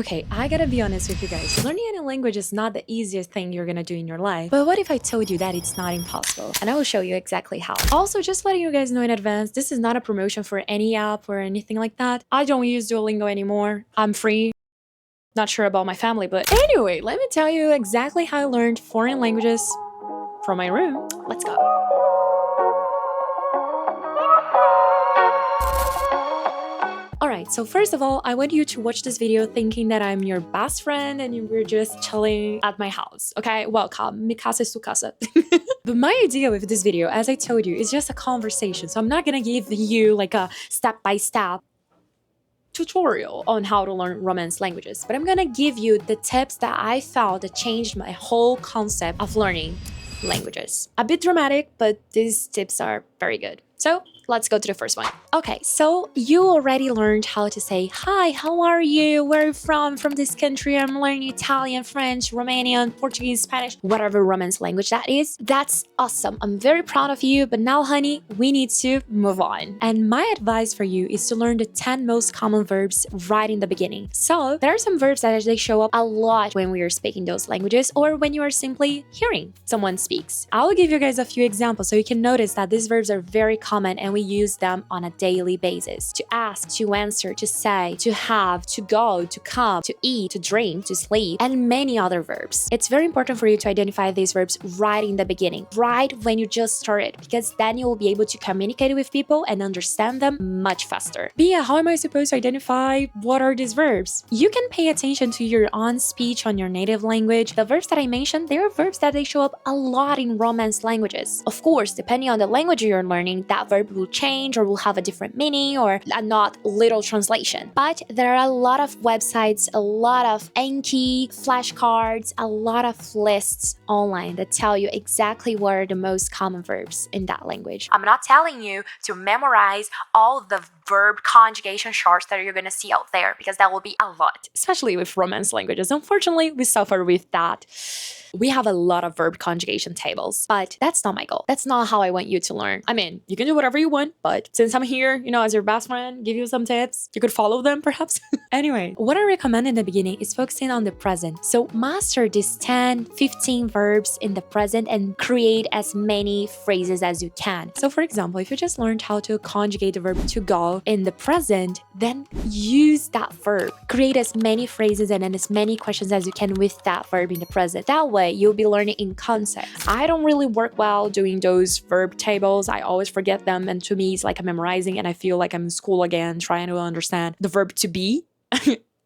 Okay, I gotta be honest with you guys. Learning any language is not the easiest thing you're gonna do in your life. But what if I told you that it's not impossible? And I will show you exactly how. Also, just letting you guys know in advance, this is not a promotion for any app or anything like that. I don't use Duolingo anymore. I'm free. Not sure about my family, but anyway, let me tell you exactly how I learned foreign languages from my room. Let's go. Alright, so first of all, I want you to watch this video thinking that I'm your best friend and we're just chilling at my house, okay? Welcome, mi casa es tu casa. But my idea with this video, as I told you, is just a conversation. So I'm not gonna give you like a step-by-step tutorial on how to learn Romance languages, but I'm gonna give you the tips that I found that changed my whole concept of learning languages. A bit dramatic, but these tips are very good. So let's go to the first one. Okay, so you already learned how to say, hi, how are you? Where are you from? From this country. I'm learning Italian, French, Romanian, Portuguese, Spanish, whatever Romance language that is. That's awesome. I'm very proud of you. But now, honey, we need to move on. And my advice for you is to learn the 10 most common verbs right in the beginning. So there are some verbs that they show up a lot when we are speaking those languages or when you are simply hearing someone speaks. I'll give you guys a few examples so you can notice that these verbs are very common and we use them on a daily basis. To ask, to answer, to say, to have, to go, to come, to eat, to drink, to sleep, and many other verbs. It's very important for you to identify these verbs right in the beginning, right when you just started, because then you will be able to communicate with people and understand them much faster. But yeah, how am I supposed to identify what are these verbs? You can pay attention to your own speech on your native language. The verbs that I mentioned, they are verbs that they show up a lot in Romance languages. Of course, depending on the language you're learning, that verb will change or will have a different meaning or a not literal translation. But there are a lot of websites, a lot of Anki, flashcards, a lot of lists online that tell you exactly what are the most common verbs in that language. I'm not telling you to memorize all the verb conjugation charts that you're gonna see out there because that will be a lot, especially with Romance languages. Unfortunately, we suffer with that. We have a lot of verb conjugation tables, but that's not my goal. That's not how I want you to learn. I mean, you can do whatever you want, but since I'm here, as your best friend, give you some tips, you could follow them perhaps. Anyway, what I recommend in the beginning is focusing on the present. So master these 10, 15 verbs in the present and create as many phrases as you can. So for example, if you just learned how to conjugate the verb to go in the present, then use that verb. Create as many phrases and then as many questions as you can with that verb in the present. That way, you'll be learning in context. I don't really work well doing those verb tables. I always forget them, and to me, it's like I'm memorizing and I feel like I'm in school again trying to understand the verb to be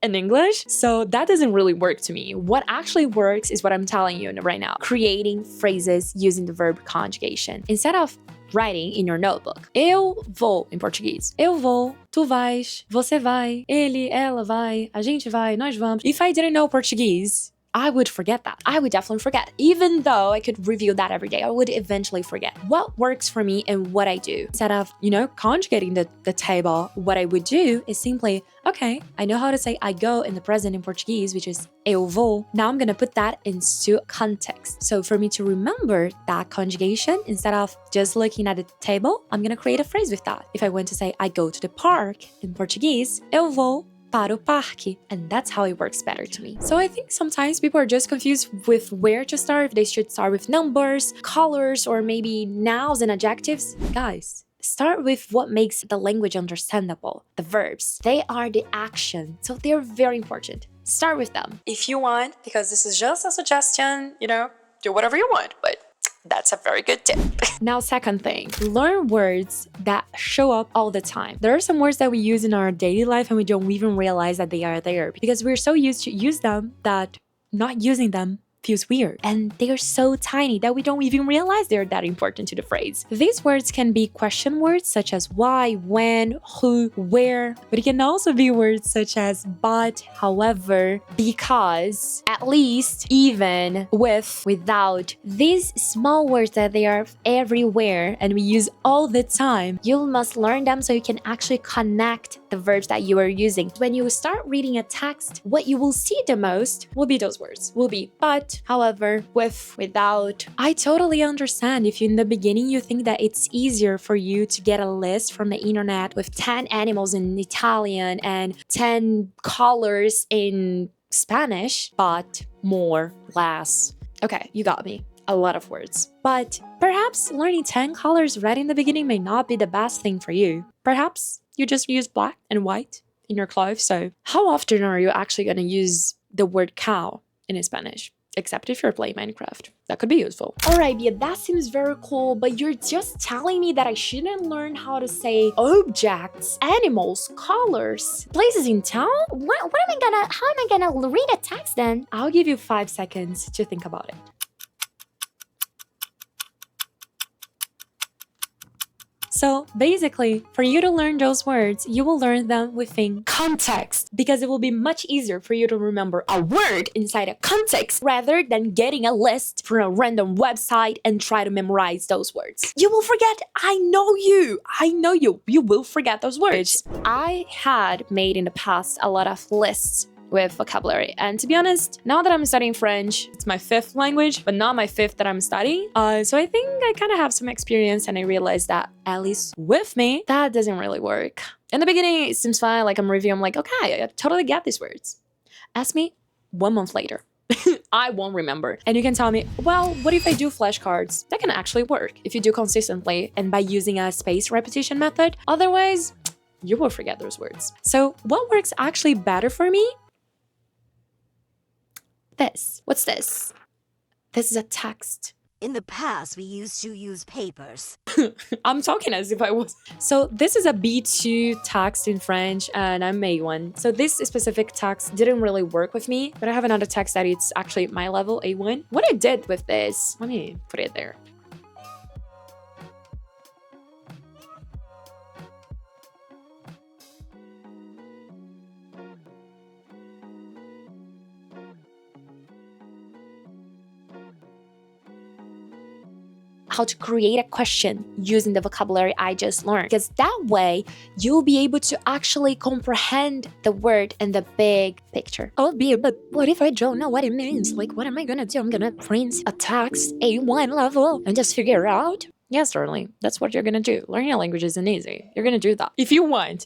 in English. So that doesn't really work to me. What actually works is what I'm telling you right now. Creating phrases using the verb conjugation. Instead of writing in your notebook. Eu vou, in Portuguese. Eu vou, tu vais, você vai, ele, ela vai, a gente vai, nós vamos. If I didn't know Portuguese, I would forget that. I would definitely forget. Even though I could review that every day, I would eventually forget. What works for me and what I do. Instead of, conjugating the table, what I would do is simply, okay, I know how to say I go in the present in Portuguese, which is eu vou. Now I'm gonna put that into context. So for me to remember that conjugation, instead of just looking at the table, I'm gonna create a phrase with that. If I want to say I go to the park in Portuguese, eu vou para o parque, and that's how it works better to me. So I think sometimes people are just confused with where to start, if they should start with numbers, colors, or maybe nouns and adjectives. Guys, start with what makes the language understandable, the verbs. They are the action, so they're very important. Start with them. If you want, because this is just a suggestion, do whatever you want, but that's a very good tip. Now, second thing, learn words that show up all the time. There are some words that we use in our daily life and we don't even realize that they are there because we're so used to use them that not using them feels weird. And they are so tiny that we don't even realize they're that important to the phrase. These words can be question words such as why, when, who, where, but it can also be words such as but, however, because, at least, even, with, without. These small words that they are everywhere and we use all the time, you must learn them so you can actually connect the verbs that you are using. When you start reading a text, what you will see the most will be those words. Will be but, without. However, with, without, I totally understand if in the beginning you think that it's easier for you to get a list from the internet with 10 animals in Italian and 10 colors in Spanish, but more, less. Okay, you got me. A lot of words. But perhaps learning 10 colors right in the beginning may not be the best thing for you. Perhaps you just use black and white in your clothes. So how often are you actually going to use the word cow in Spanish? Except if you're playing Minecraft. That could be useful. Alright, yeah, that seems very cool, but you're just telling me that I shouldn't learn how to say objects, animals, colors, places in town? How am I gonna read a text then? I'll give you 5 seconds to think about it. So basically, for you to learn those words, you will learn them within context, because it will be much easier for you to remember a word inside a context rather than getting a list from a random website and try to memorize those words. You will forget. I know you. You will forget those words. I had made in the past a lot of lists with vocabulary, and to be honest, now that I'm studying French, it's my 5th language, but not my 5th that I'm studying, so I think I kind of have some experience, and I realized that, at least with me, that doesn't really work. In the beginning, it seems fine, like I'm reviewing, I'm like, okay, I totally get these words. Ask me 1 month later. I won't remember. And you can tell me, well, what if I do flashcards? That can actually work if you do consistently and by using a spaced repetition method. Otherwise, you will forget those words. So what works actually better for me? This. What's this? This is a text. In the past, we used to use papers. I'm talking as if I was. So this is a B2 text in French, and I'm A1. So this specific text didn't really work with me, but I have another text that it's actually my level, A1. What I did with this, let me put it there. How to create a question using the vocabulary I just learned. Because that way, you'll be able to actually comprehend the word and the big picture. Oh, but what if I don't know what it means? Like, what am I gonna do? I'm gonna print a text A1 level and just figure it out? Yes, darling, that's what you're gonna do. Learning a language isn't easy. You're gonna do that. If you want.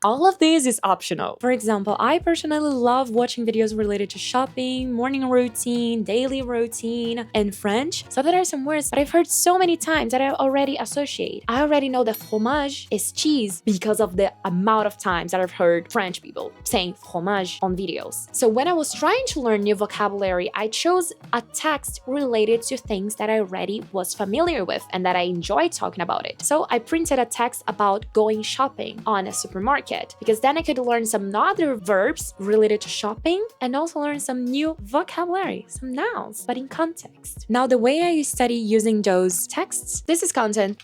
All of this is optional. For example, I personally love watching videos related to shopping, morning routine, daily routine, and French. So there are some words that I've heard so many times that I already associate. I already know that fromage is cheese because of the amount of times that I've heard French people saying fromage on videos. So when I was trying to learn new vocabulary, I chose a text related to things that I already was familiar with and that I enjoyed talking about it. So I printed a text about going shopping on a supermarket, because then I could learn some other verbs related to shopping and also learn some new vocabulary, some nouns, but in context. Now, the way I study using those texts, this is content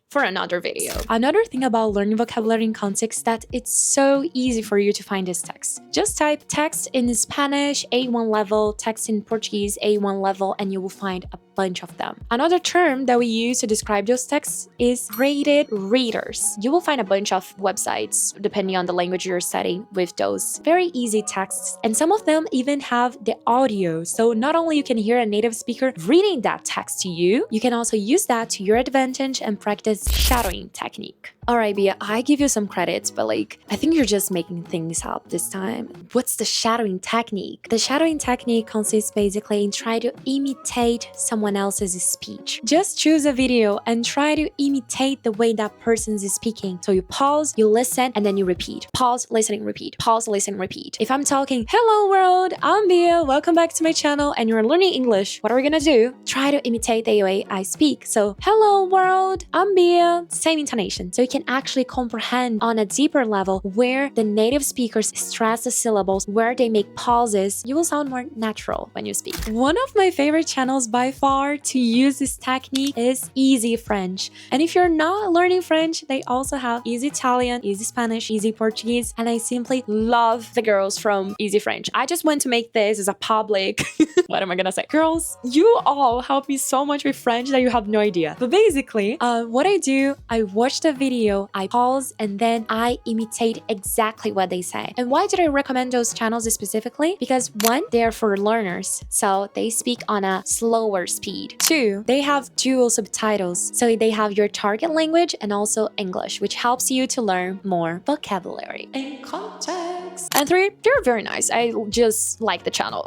for another video. Another thing about learning vocabulary in context that it's so easy for you to find this text. Just type text in Spanish A1 level, text in Portuguese A1 level, and you will find a bunch of them. Another term that we use to describe those texts is graded readers. You will find a bunch of websites, depending on the language you're studying, with those very easy texts. And some of them even have the audio. So not only you can hear a native speaker reading that text to you, you can also use that to your advantage and practice shadowing technique. Alright, Bia, I give you some credits, but I think you're just making things up this time. What's the shadowing technique? The shadowing technique consists basically in trying to imitate someone else's speech. Just choose a video and try to imitate the way that person is speaking. So you pause, you listen, and then you repeat. Pause, listening, repeat. Pause, listen, repeat. If I'm talking, hello world, I'm Bia, welcome back to my channel, and you're learning English, what are we gonna do? Try to imitate the way I speak. So, hello world, I'm Bia. Same intonation. So you can actually comprehend on a deeper level where the native speakers stress the syllables, where they make pauses. You will sound more natural when you speak. One of my favorite channels by far to use this technique is Easy French. And if you're not learning French, they also have Easy Italian, Easy Spanish, Easy Portuguese, and I simply love the girls from Easy French. I just want to make this as a public, what am I gonna say? Girls, you all help me so much with French that you have no idea. But basically, what I do, I watch the video, I pause, and then I imitate exactly what they say. And why did I recommend those channels specifically? Because one, they're for learners, so they speak on a slower speed. Two, they have dual subtitles, so they have your target language and also English, which helps you to learn more vocabulary and context. And three, they're very nice. I just like the channel.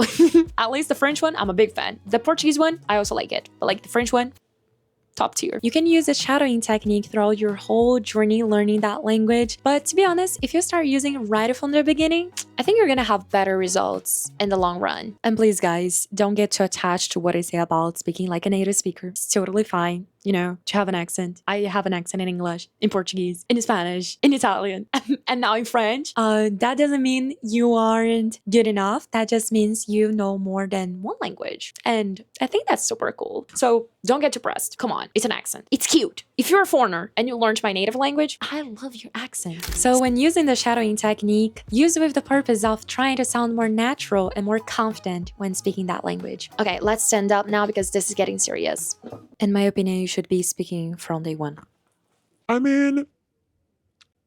At least the French one, I'm a big fan. The Portuguese one, I also like it, but like the French one, top tier. You can use the shadowing technique throughout your whole journey learning that language, but to be honest, if you start using it right from the beginning, I think you're gonna have better results in the long run. And please guys, don't get too attached to what I say about speaking like a native speaker. It's totally fine, you know, to have an accent. I have an accent in English, in Portuguese, in Spanish, in Italian, and now in French. That doesn't mean you aren't good enough. That just means you know more than one language. And I think that's super cool. So don't get depressed. Come on, it's an accent. It's cute. If you're a foreigner and you learned my native language, I love your accent. So when using the shadowing technique, use it with the purpose of trying to sound more natural and more confident when speaking that language. Okay, let's stand up now because this is getting serious. In my opinion, you should be speaking from day one. I mean,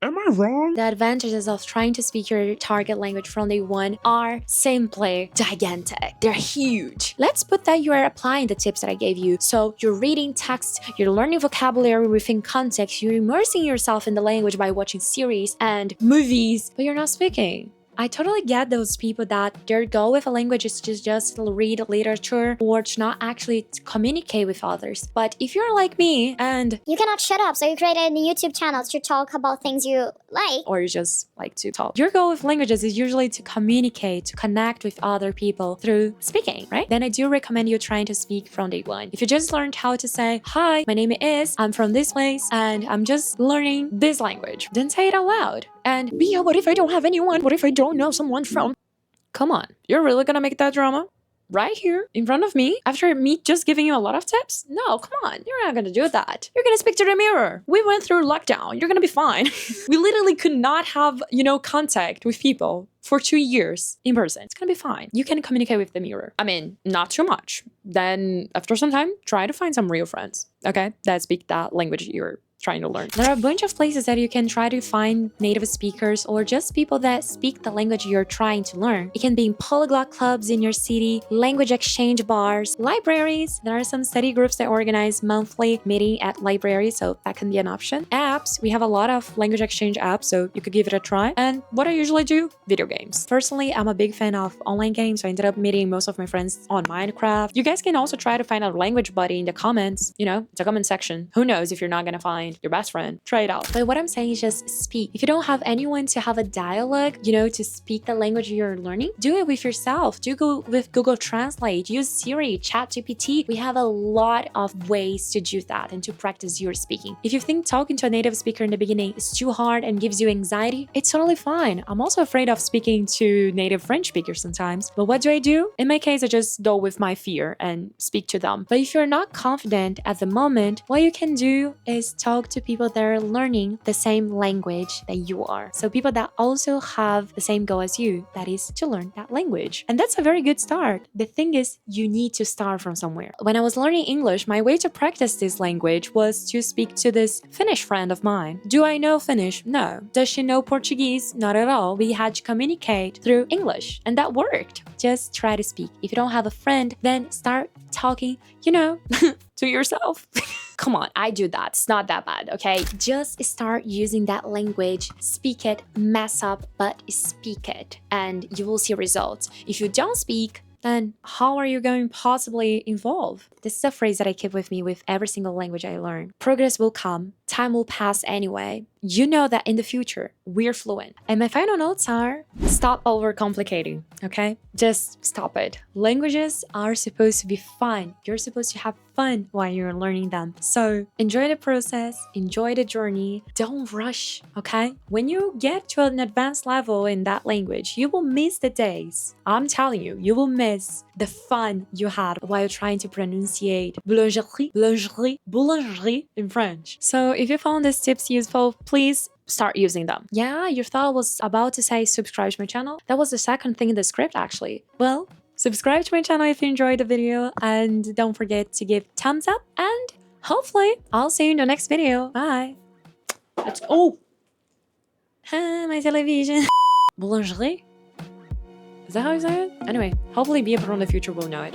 am I wrong? The advantages of trying to speak your target language from day one are simply gigantic. They're huge. Let's put that you are applying the tips that I gave you. So you're reading text, you're learning vocabulary within context, you're immersing yourself in the language by watching series and movies, but you're not speaking. I totally get those people that their goal with a language is to just read literature or to not actually communicate with others. But if you're like me and you cannot shut up, so you created a YouTube channel to talk about things you like. Or you just like to talk. Your goal with languages is usually to communicate, to connect with other people through speaking, right? Then I do recommend you trying to speak from day one. If you just learned how to say, hi, my name is, I'm from this place, and I'm just learning this language, then say it out loud. And Yeah, what if I don't have anyone? What if I don't know someone from? come on, you're really gonna make that drama? Right here in front of me after me just giving you a lot of tips? No, come on, you're not gonna do that. You're gonna speak to the mirror. We went through lockdown. You're gonna be fine. We literally could not have, contact with people for 2 years in person. It's gonna be fine. You can communicate with the mirror. I mean, not too much. Then after some time, try to find some real friends, okay, that speak that language you're trying to learn. There are a bunch of places that you can try to find native speakers or just people that speak the language you're trying to learn. It can be in polyglot clubs in your city, language exchange bars, libraries. There are some study groups that organize monthly meeting at libraries, so that can be an option. Apps, we have a lot of language exchange apps, so you could give it a try. And what I usually do, video games. Personally, I'm a big fan of online games, so I ended up meeting most of my friends on Minecraft. You guys can also try to find a language buddy in the comments, the comment section. Who knows if you're not gonna find your best friend. Try it out. But what I'm saying is just speak. If you don't have anyone to have a dialogue, to speak the language you're learning, do it with yourself. Do go with Google Translate, use Siri, ChatGPT. We have a lot of ways to do that and to practice your speaking. If you think talking to a native speaker in the beginning is too hard and gives you anxiety, it's totally fine. I'm also afraid of speaking to native French speakers sometimes. But what do? In my case, I just go with my fear and speak to them. But if you're not confident at the moment, what you can do is talk to people that are learning the same language that you are. So people that also have the same goal as you, that is to learn that language. And that's a very good start. The thing is, you need to start from somewhere. When I was learning English, my way to practice this language was to speak to this Finnish friend of mine. Do I know Finnish? No. Does she know Portuguese? Not at all. We had to communicate through English, and that worked. Just try to speak. If you don't have a friend, then start talking, to yourself. Come on, I do that. It's not that bad, okay? Just start using that language. Speak it, mess up, but speak it, and you will see results. If you don't speak, then how are you going to possibly evolve? This is a phrase that I keep with me with every single language I learn. Progress will come. Time will pass anyway. You know that in the future, we're fluent. And my final notes are, stop overcomplicating, okay? Just stop it. Languages are supposed to be fun. You're supposed to have fun while you're learning them. So enjoy the process, enjoy the journey. Don't rush, okay? When you get to an advanced level in that language, you will miss the days. I'm telling you, you will miss the fun you had while trying to pronunciate boulangerie in French. So if you found these tips useful, please start using them. Yeah, you thought I was about to say subscribe to my channel? That was the second thing in the script actually. Well, subscribe to my channel if you enjoyed the video, and don't forget to give thumbs up, and hopefully, I'll see you in the next video. Bye. Oh! My television. Boulangerie? Is that how you say it? Anyway, hopefully people from the future will know it.